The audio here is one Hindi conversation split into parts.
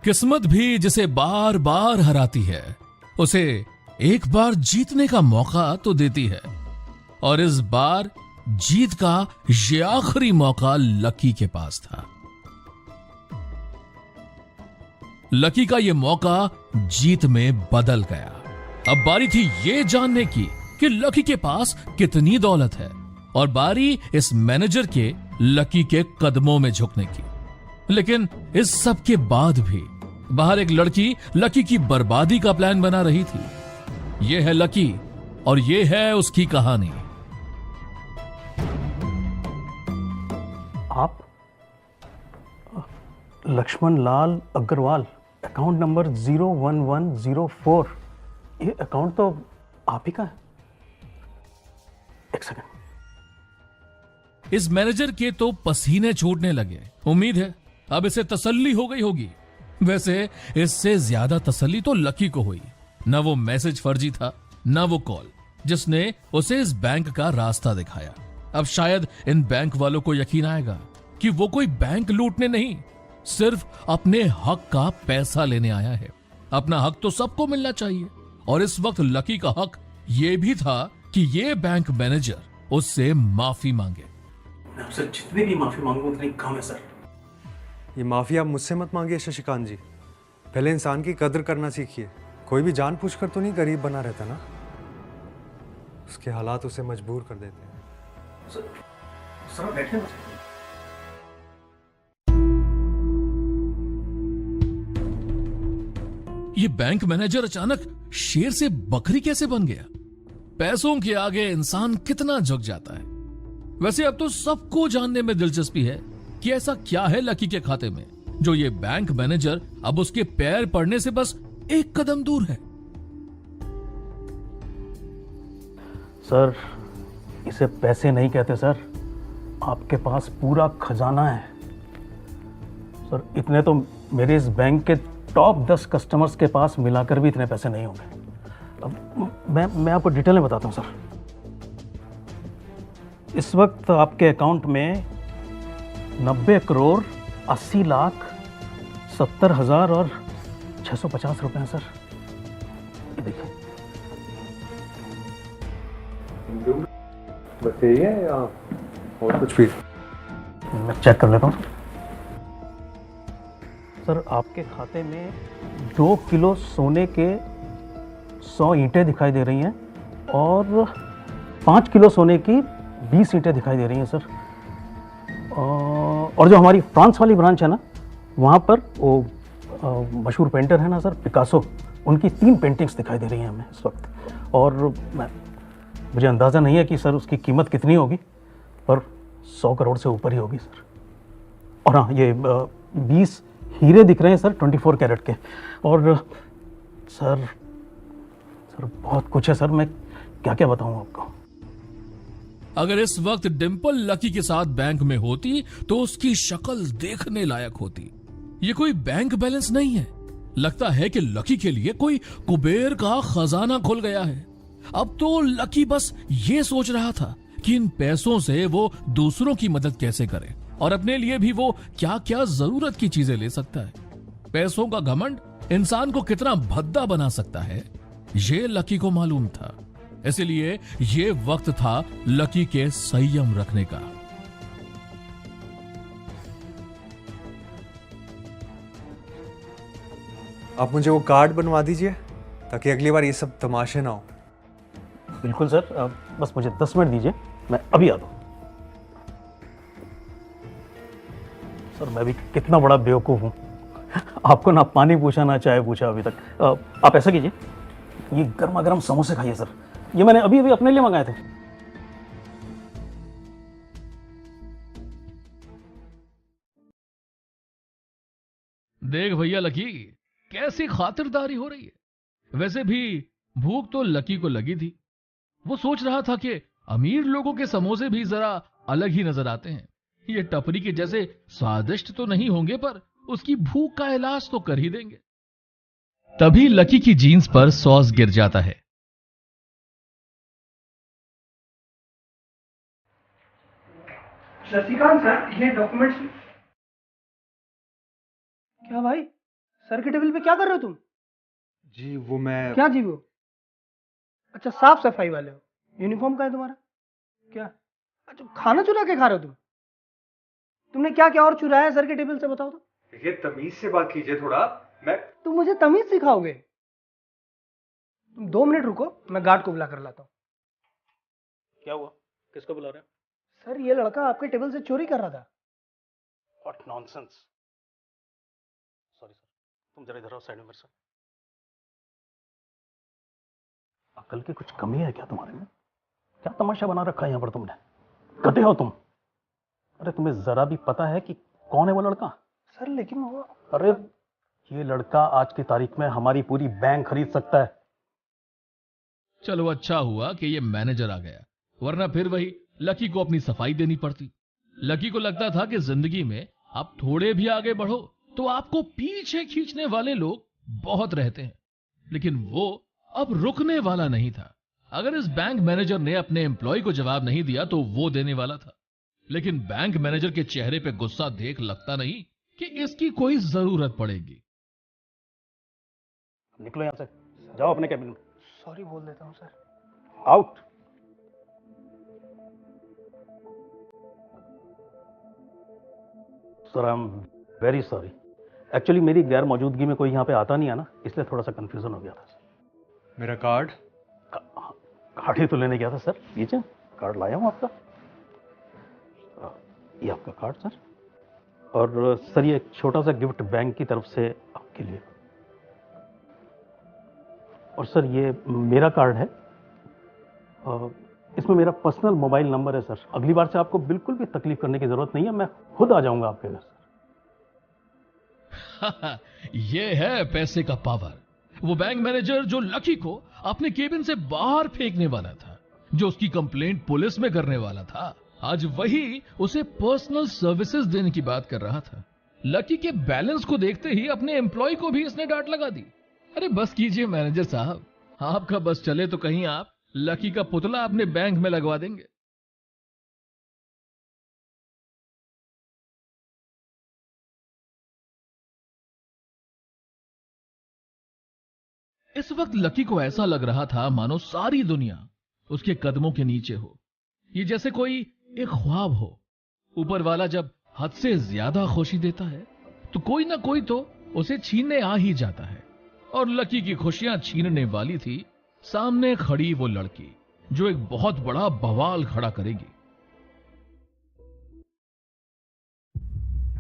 किस्मत भी जिसे बार बार हराती है उसे एक बार जीतने का मौका तो देती है, और इस बार जीत का ये आखिरी मौका लकी के पास था। लकी का ये मौका जीत में बदल गया। अब बारी थी ये जानने की कि लकी के पास कितनी दौलत है, और बारी इस मैनेजर के लकी के कदमों में झुकने की। लेकिन इस सब के बाद भी बाहर एक लड़की लकी की बर्बादी का प्लान बना रही थी। यह है लकी और यह है उसकी कहानी। आप लक्ष्मण लाल अग्रवाल, अकाउंट नंबर 01104। ये अकाउंट तो आप ही का है। एक सेकंड। इस मैनेजर के तो पसीने छूटने लगे। उम्मीद है अब इसे तसल्ली हो गई होगी। वैसे इससे ज्यादा तसल्ली तो लकी को हुई। न वो मैसेज फर्जी था, न वो कॉल जिसने उसे इस बैंक का रास्ता दिखाया। अब शायद इन बैंक वालों को यकीन आएगा कि वो कोई बैंक लूटने नहीं, सिर्फ अपने हक का पैसा लेने आया है। अपना हक तो सबको मिलना चाहिए, और इस वक्त लकी का हक ये भी था कि ये बैंक मैनेजर उससे माफी मांगे। मैं आपसे जितनी भी माफी मांगू उतनी कम है सर। ये माफी आप मुझसे मत मांगिए शशिकांत जी। पहले इंसान की कदर करना सीखिए। कोई भी जान पूछकर तो नहीं गरीब बना रहता ना, उसके हालात उसे मजबूर कर देते हैं। सर बैठिए ना। ये बैंक मैनेजर अचानक शेर से बकरी कैसे बन गया? पैसों के आगे इंसान कितना झुक जाता है। वैसे अब तो सबको जानने में दिलचस्पी है कि ऐसा क्या है लकी के खाते में जो ये बैंक मैनेजर अब उसके पैर पड़ने से बस एक कदम दूर है। सर इसे पैसे नहीं कहते सर, आपके पास पूरा खजाना है सर। इतने तो मेरे इस बैंक के टॉप 10 कस्टमर्स के पास मिलाकर भी इतने पैसे नहीं होंगे। अब मैं आपको डिटेल में बताता हूँ सर। इस वक्त आपके अकाउंट में 90 करोड़ 80 लाख 70 हजार और 650 रुपए हैं सर। ये देखिए। बस यही है या और कुछ भी? मैं चेक कर लेता हूँ सर। आपके खाते में 2 किलो सोने के 100 ईंटें दिखाई दे रही हैं, और 5 किलो सोने की 20 ईंटें दिखाई दे रही हैं सर। और जो हमारी फ्रांस वाली ब्रांच है ना, वहाँ पर वो मशहूर पेंटर है ना सर, पिकासो, उनकी 3 पेंटिंग्स दिखाई दे रही हैं हमें इस वक्त। और मुझे अंदाज़ा नहीं है कि सर उसकी कीमत कितनी होगी, पर 100 करोड़ से ऊपर ही होगी सर। और हाँ, ये 20 हीरे दिख रहे हैं सर 24 कैरेट के। और सर बहुत कुछ है सर, मैं क्या क्या बताऊँ आपको। अगर इस वक्त डिंपल लकी के साथ बैंक में होती तो उसकी शक्ल देखने लायक होती। ये कोई बैंक बैलेंस नहीं है, लगता है कि लकी के लिए कोई कुबेर का खजाना खुल गया है। अब तो लकी बस ये सोच रहा था कि इन पैसों से वो दूसरों की मदद कैसे करे, और अपने लिए भी वो क्या क्या जरूरत की चीजें ले सकता है। पैसों का घमंड इंसान को कितना भद्दा बना सकता है, ये लकी को मालूम था। इसलिए ये वक्त था लकी के संयम रखने का। आप मुझे वो कार्ड बनवा दीजिए ताकि अगली बार ये सब तमाशे ना हो। बिल्कुल सर, बस मुझे 10 मिनट दीजिए, मैं अभी आता हूँ। सर मैं भी कितना बड़ा बेवकूफ़ हूँ, आपको ना पानी पूछा ना चाय पूछा अभी तक। आप ऐसा कीजिए, ये गर्मा गर्म समोसे खाइए सर, ये मैंने अभी अभी अपने लिए मंगाए थे। देख भैया लकी, कैसी खातिरदारी हो रही है। वैसे भी भूख तो लकी को लगी थी। वो सोच रहा था कि अमीर लोगों के समोसे भी जरा अलग ही नजर आते हैं। ये टपरी के जैसे स्वादिष्ट तो नहीं होंगे, पर उसकी भूख का इलाज तो कर ही देंगे। तभी लकी की जीन्स पर सॉस गिर जाता है। शशिकांत सर, ये डॉक्यूमेंट्स। क्या भाई, सर के टेबल पे क्या कर रहे हो तुम? जी वो मैं क्या जी वो? अच्छा, साफ सफाई वाले हो। यूनिफॉर्म का है तुम्हारा? क्या? अच्छा, खाना चुरा के खा रहे हो तुम? तुमने क्या क्या और चुराया है सर के टेबल से, बताओ तो। देखिए तमीज से बात कीजिए थोड़ा। मैं तुम मुझे तमीज सिखाओगे? तुम 2 मिनट रुको, मैं गार्ड को बुला कर लाता हूँ। क्या हुआ? किसको बुला रहे हैं? सर, ये लड़का आपके टेबल से चोरी कर रहा था। What nonsense. सॉरी सर, तुम जरा इधर आओ साइड में मेरे साथ। अकल की कुछ कमी है क्या तुम्हारे में? क्या तमाशा बना रखा है यहाँ पर तुमने? गधे हो तुम। अरे तुम्हें जरा भी पता है कि कौन है वो लड़का? सर लेकिन वो, अरे ये लड़का आज की तारीख में हमारी पूरी बैंक खरीद सकता है। चलो अच्छा हुआ कि ये मैनेजर आ गया, वरना फिर वही लकी को अपनी सफाई देनी पड़ती। लकी को लगता था कि जिंदगी में आप थोड़े भी आगे बढ़ो तो आपको पीछे खींचने वाले लोग बहुत रहते हैं, लेकिन वो अब रुकने वाला नहीं था। अगर इस बैंक मैनेजर ने अपने एम्प्लॉय को जवाब नहीं दिया तो वो देने वाला था, लेकिन बैंक मैनेजर के चेहरे पे गुस्सा देख लगता नहीं कि इसकी कोई जरूरत पड़ेगी। निकलो यहाँ से, जाओ अपने कैबिन में। सॉरी बोल देता हूँ sir. Out. Sir I am very sorry. Actually मेरी गैर मौजूदगी में कोई यहाँ पे आता नहीं है ना, इसलिए थोड़ा सा कंफ्यूजन हो गया था। मेरा कार्ड कार्ड ही तो लेने गया था सर। लीजिए, कार्ड लाया हूँ आपका। ये आपका कार्ड सर। और सर ये एक छोटा सा गिफ्ट बैंक की तरफ से आपके लिए। और सर ये मेरा कार्ड है, इसमें मेरा पर्सनल मोबाइल नंबर है सर। अगली बार से आपको बिल्कुल भी तकलीफ करने की जरूरत नहीं है, मैं खुद आ जाऊंगा आपके घर सर। ये है पैसे का पावर। वो बैंक मैनेजर जो लकी को अपने केबिन से बाहर फेंकने वाला था, जो उसकी कंप्लेंट पुलिस में करने वाला था, आज वही उसे पर्सनल सर्विसेज देने की बात कर रहा था। लकी के बैलेंस को देखते ही अपने एम्प्लॉय को भी इसने डांट लगा दी। अरे बस कीजिए मैनेजर साहब, आपका बस चले तो कहीं आप लकी का पुतला अपने बैंक में लगवा देंगे। इस वक्त लकी को ऐसा लग रहा था मानो सारी दुनिया उसके कदमों के नीचे हो। ये जैसे कोई एक ख्वाब हो। ऊपर वाला जब हद से ज्यादा खुशी देता है तो कोई ना कोई तो उसे छीनने आ ही जाता है। और लकी की खुशियां छीनने वाली थी सामने खड़ी वो लड़की, जो एक बहुत बड़ा बवाल खड़ा करेगी।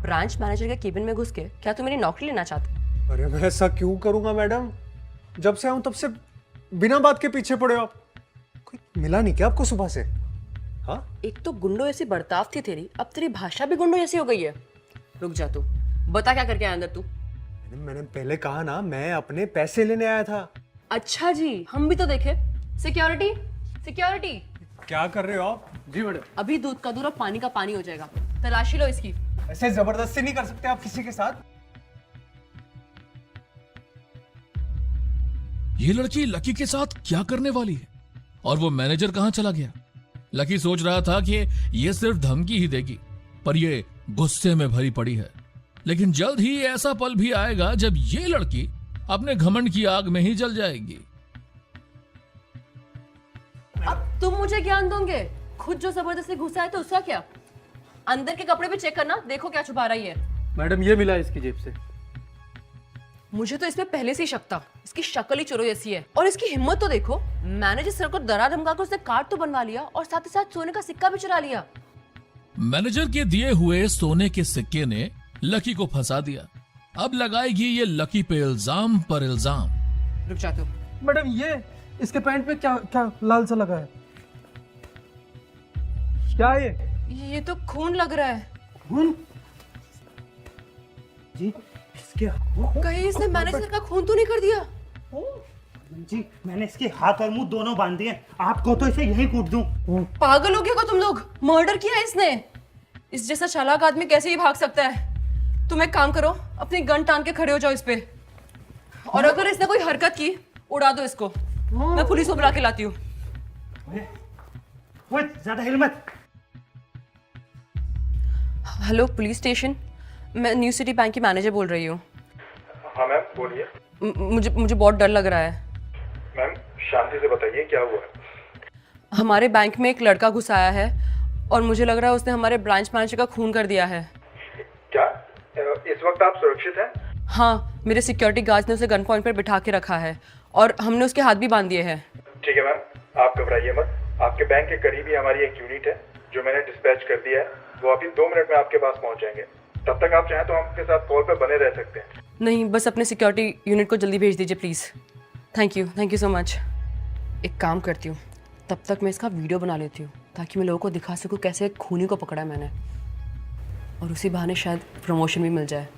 ब्रांच मैनेजर के केबिन में घुस के क्या तुम मेरी नौकरी लेना चाहते? अरे मैं ऐसा क्यों करूंगा मैडम? जब से आऊं तब से बिना बात के पीछे पड़े हो आप। कोई मिला नहीं क्या आपको सुबह से? हाँ, एक तो गुंडों जैसी बर्ताव थी तेरी, अब तेरी भाषा भी गुंडों जैसी हो गई है। रुक जा तू, बता क्या करके आया अंदर तू? मैंने पहले कहा ना, मैं अपने पैसे लेने आया था। अच्छा जी, हम भी तो देखे। Security security. क्या कर रहे हो आप? जी मैडम। अभी दूध का दूध और पानी का पानी हो जाएगा। तलाशी लो इसकी। ऐसे जबरदस्ती नहीं कर सकते आप किसी के साथ। ये लड़की लकी के साथ क्या करने वाली है? और वो मैनेजर कहां चला गया? लकी सोच रहा था कि ये सिर्फ धमकी ही देगी, पर ये गुस्से में भरी पड़ी है। लेकिन जल्द ही ऐसा पल भी आएगा जब ये लड़की अपने घमंड की आग में ही जल जाएगी। अब तुम मुझे ज्ञान दोगे? खुद जो जबरदस्ती घुसा है तो उसका क्या? अंदर के कपड़े भी चेक करना, देखो क्या छुपा रही है। मैडम ये मिला इसकी जेब से। मुझे तो इसमें पहले से ही शक था। इसकी शक्ल ही चोरों जैसी है, और इसकी हिम्मत तो देखो। मैनेजर सर को डरा धमका कर उसने कार्ड तो बनवा लिया और साथ ही साथ सोने का सिक्का भी चुरा लिया। मैनेजर के दिए हुए सोने के सिक्के ने लकी को फंसा दिया। अब लगाएगी ये लकी पे इल्जाम पर इल्जाम। रुक जा तू। मैडम ये इसके पैंट पे क्या क्या लाल सा लगा है? क्या है ये तो खून लग रहा है। खून? जी इसके कहीं इसने मैनेजर का खून तो नहीं कर दिया? जी मैंने इसके हाथ और मुंह दोनों बांध दिए। आपको तो इसे यही कूट दूं। पागल हो गए हो तुम लोग? मर्डर किया है इसने। इस जैसा चालाक आदमी कैसे ही भाग सकता है? तुम एक काम करो, अपनी गन टांग के खड़े हो जाओ इस पे, और अगर इसने कोई हरकत की उड़ा दो इसको। मैं पुलिस को बुला के लाती हूँ। वो ज्यादा हिल मत। हेलो पुलिस स्टेशन, मैं न्यू सिटी बैंक की मैनेजर बोल रही हूँ। हाँ मैम बोलिए। मुझे मुझे बहुत डर लग रहा है। मैम शांति से बताइए क्या हुआ है। हमारे बैंक में एक लड़का घुस आया है और मुझे लग रहा है उसने हमारे ब्रांच मैनेजर का खून कर दिया है। क्या इस वक्त आप सुरक्षित हैं? हाँ, मेरे सिक्योरिटी गार्ड्स ने उसे गन पॉइंट पर बिठा के रखा है और हमने उसके हाथ भी बांध दिए हैं। ठीक है मैम, आप घबराइए मत। आपके बैंक के करीब ही हमारी एक यूनिट है जो मैंने डिस्पैच कर दिया है। वो अभी 2 मिनट में आपके पास पहुंच जाएंगे। तब तक आप चाहें तो हम आपके साथ कॉल पर बने रह सकते हैं। नहीं, बस अपने सिक्योरिटी यूनिट को जल्दी भेज दीजिए please. Thank you so much. एक काम करती हूँ, तब तक मैं इसका वीडियो बना लेती हूँ ताकि मैं लोगों को दिखा सकूँ कैसे एक खूनी को पकड़ा है मैंने, और उसी बहाने शायद प्रमोशन भी मिल जाए।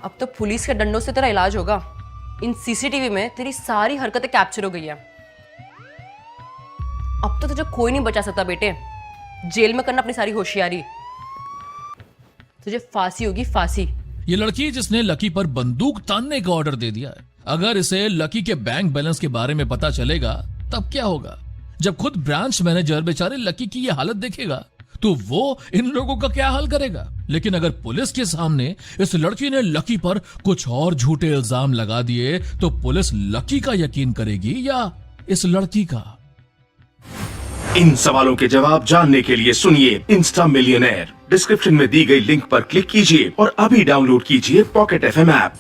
अब तो पुलिस के डंडों से तेरा इलाज होगा। इन सीसीटीवी में तेरी सारी हरकतें कैप्चर हो गई है। अब तो तुझे कोई नहीं बचा सकता बेटे। जेल में करना अपनी सारी होशियारी। तुझे फांसी होगी, फांसी। ये लड़की जिसने लकी पर बंदूक तानने का ऑर्डर दे दिया है, अगर इसे लकी के बैंक बैलेंस के बारे में पता चलेगा तब क्या होगा? जब खुद ब्रांच मैनेजर बेचारे लकी की ये हालत देखेगा तो वो इन लोगों का क्या हाल करेगा? लेकिन अगर पुलिस के सामने इस लड़की ने लकी पर कुछ और झूठे इल्जाम लगा दिए तो पुलिस लकी का यकीन करेगी या इस लड़की का? इन सवालों के जवाब जानने के लिए सुनिए इंस्टा मिलियनेयर। डिस्क्रिप्शन में दी गई लिंक पर क्लिक कीजिए और अभी डाउनलोड कीजिए पॉकेट FM ऐप।